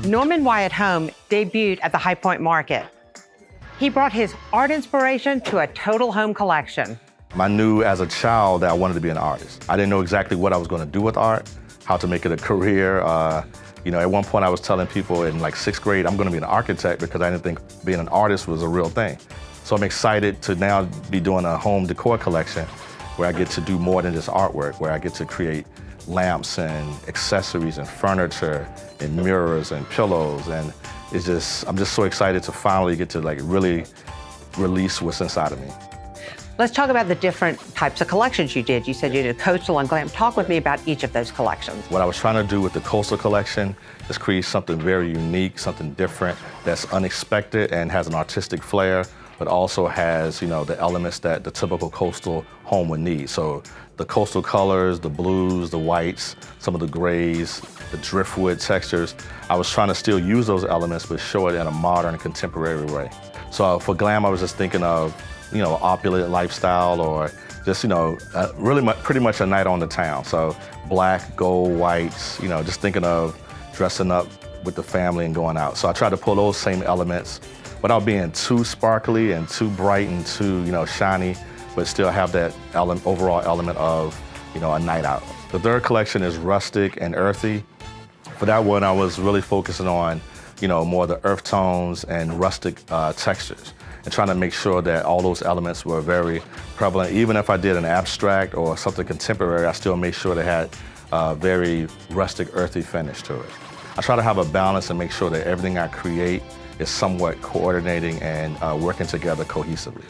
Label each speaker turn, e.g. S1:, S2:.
S1: Norman Wyatt Home debuted at the High Point Market. He brought his art inspiration to a total home collection.
S2: I knew as a child that I wanted to be an artist. I didn't know exactly what I was going to do with art, how to make it a career. At one point I was telling people in like 6th grade, I'm going to be an architect because I didn't think being an artist was a real thing. So I'm excited to now be doing a home decor collection where I get to do more than just artwork, where I get to create lamps and accessories and furniture and mirrors and pillows. And I'm just so excited to finally get to like really release what's inside of me.
S1: Let's talk about the different types of collections you did. You said you did coastal and glam. Talk with me about each of those collections.
S2: What I was trying to do with the coastal collection is create something very unique, something different that's unexpected and has an artistic flair, but also has, the elements that the typical coastal home would need. So the coastal colors, the blues, the whites, some of the grays, the driftwood textures. I was trying to still use those elements, but show it in a modern, contemporary way. So for glam, I was just thinking of, opulent lifestyle, or just, pretty much a night on the town. So black, gold, whites, just thinking of dressing up with the family and going out. So I tried to pull those same elements without being too sparkly and too bright and too, shiny, but still have that overall element of, a night out. The third collection is Rustic and Earthy. For that one, I was really focusing on, more the earth tones and rustic textures, and trying to make sure that all those elements were very prevalent. Even if I did an abstract or something contemporary, I still made sure they had a very rustic, earthy finish to it. I try to have a balance and make sure that everything I create is somewhat coordinating and working together cohesively.